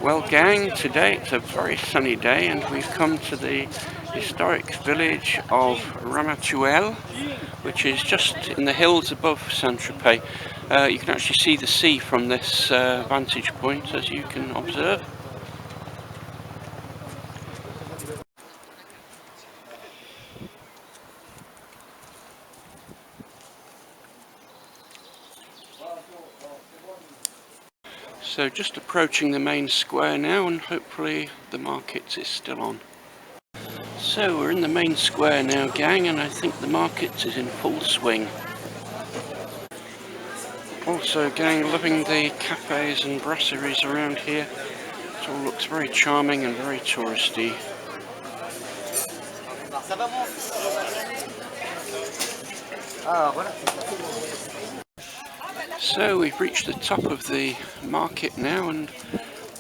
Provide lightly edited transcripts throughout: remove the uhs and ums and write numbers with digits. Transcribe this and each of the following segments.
Well gang, today it's a very sunny day and we've come to the historic village of Ramatuelle, which is just in the hills above St Tropez. You can actually see the sea from this vantage point, as you can observe. So just approaching the main square now, and hopefully the market is still on. So we're in the main square now gang, and I think the market is in full swing. Also gang, loving the cafes and brasseries around here. It all looks very charming and very touristy. So we've reached the top of the market now and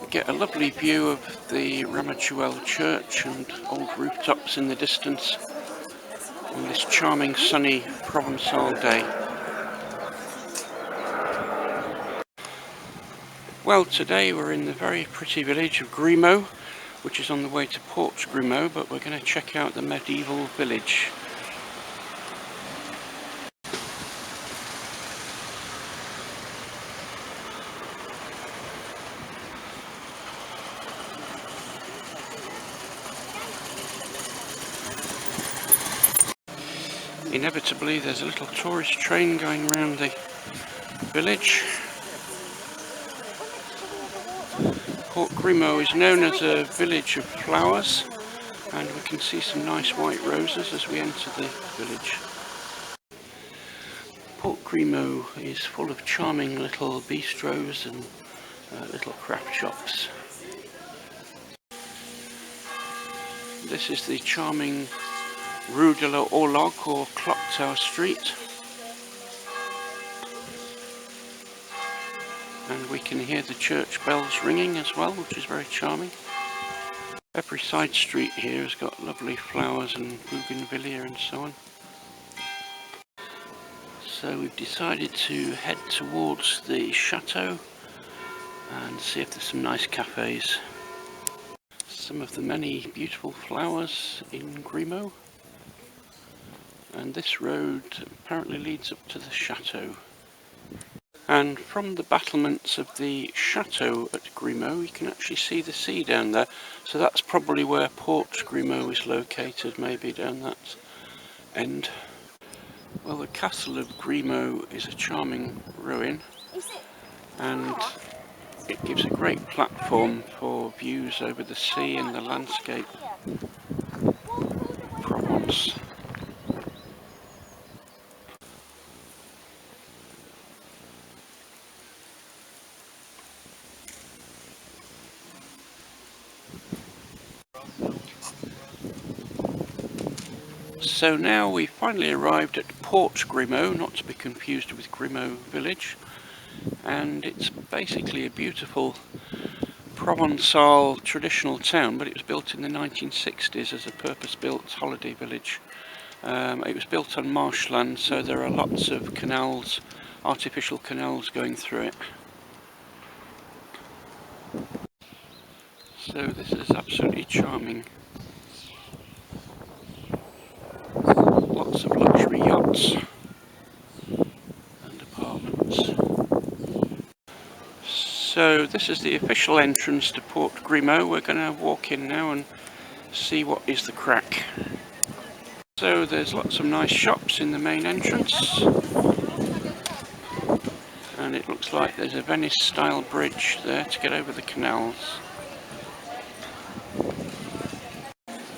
we get a lovely view of the Ramatuelle church and old rooftops in the distance on this charming sunny Provençal day. Well, today we're in the very pretty village of Grimaud, which is on the way to Port Grimaud, but we're going to check out the medieval village. Inevitably there's a little tourist train going around the village. Port Grimaud is known as a village of flowers, and we can see some nice white roses as we enter the village. Port Grimaud is full of charming little bistros and little craft shops. This is the charming Rue de la Horloge, or Clock Tower Street, and we can hear the church bells ringing as well, which is very charming. Every side street here has got lovely flowers and bougainvillea and so on. So we've decided to head towards the chateau and see if there's some nice cafes. Some of the many beautiful flowers in Grimaud. And this road apparently leads up to the chateau. And from the battlements of the chateau at Grimaud, you can actually see the sea down there. So that's probably where Port Grimaud is located, maybe down that end. Well, the castle of Grimaud is a charming ruin, and it gives a great platform for views over the sea and the landscape of Provence. So now we've finally arrived at Port Grimaud, not to be confused with Grimaud village, and it's basically a beautiful Provençal traditional town, but it was built in the 1960s as a purpose-built holiday village. It was built on marshland, so there are lots of canals, artificial canals going through it. So this is absolutely charming. Lots of luxury yachts and apartments. So this is the official entrance to Port Grimaud. We're going to walk in now and see what is the crack. So there's lots of nice shops in the main entrance, and it looks like there's a Venice style bridge there to get over the canals.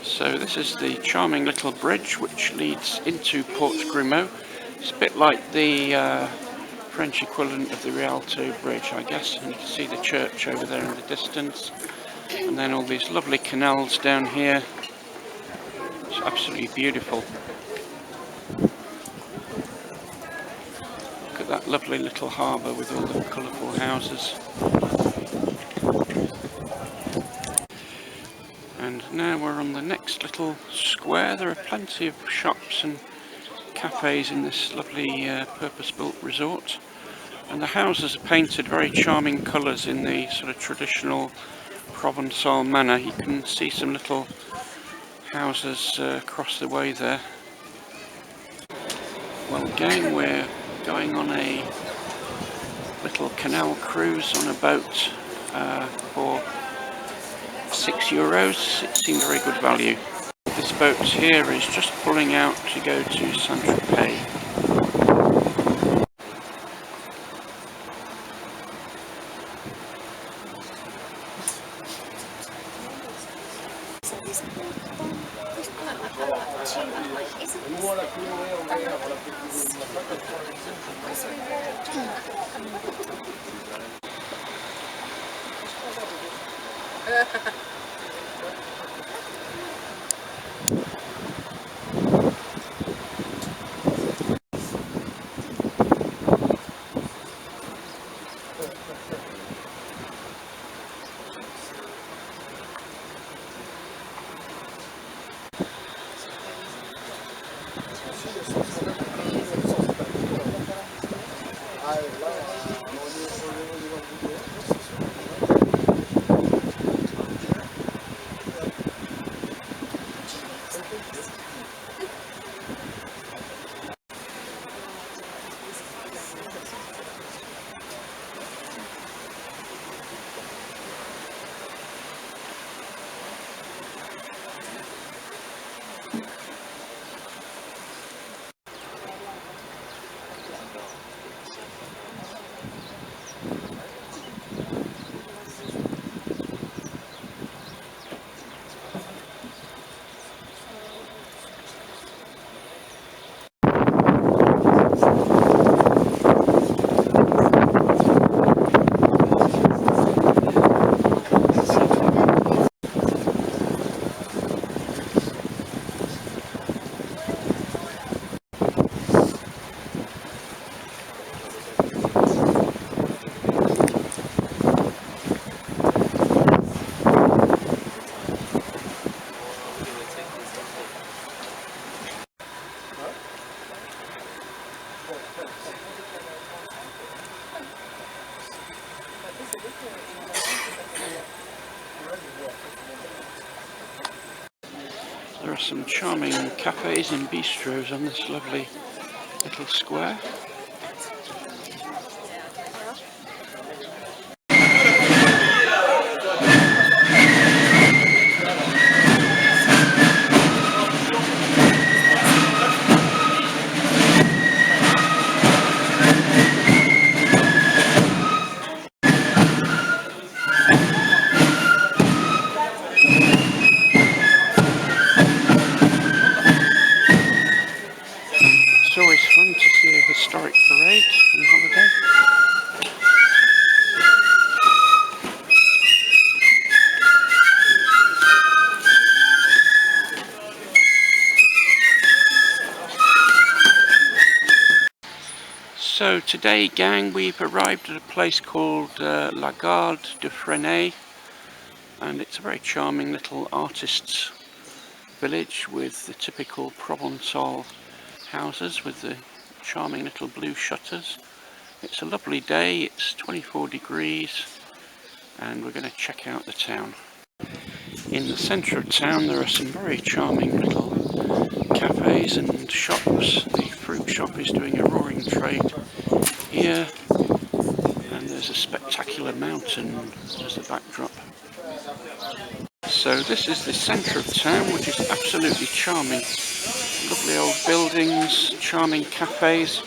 So this is the charming little bridge which leads into Port Grimaud. It's a bit like the French equivalent of the Rialto Bridge, I guess, and you can see the church over there in the distance, and then all these lovely canals down here. It's absolutely beautiful. Look at that lovely little harbour with all the colourful houses. And now we're on the next little square. There are plenty of shops and cafes in this lovely purpose-built resort, and the houses are painted very charming colours in the sort of traditional Provençal manner. You can see some little houses across the way there. Well gang, we're going on a little canal cruise on a boat for €6. It seemed very good value. This boat here is just pulling out to go to St Tropez. There are some charming cafes and bistros on this lovely little square. It's always fun to see a historic parade on holiday. So today gang, we've arrived at a place called La Garde-Freinet, and it's a very charming little artist's village with the typical Provençal houses with the charming little blue shutters. It's a lovely day, it's 24 degrees, and we're going to check out the town. In the centre of town there are some very charming little cafes and shops. The fruit shop is doing a roaring trade here, and there's a spectacular mountain as the backdrop. So this is the centre of town, which is absolutely charming. Lovely old buildings, charming cafes,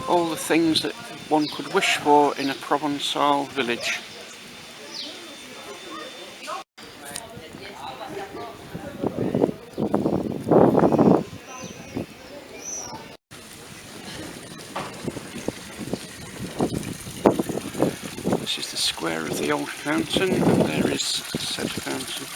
all the things that one could wish for in a Provençal village. This is the square of the old fountain, and there is said fountain.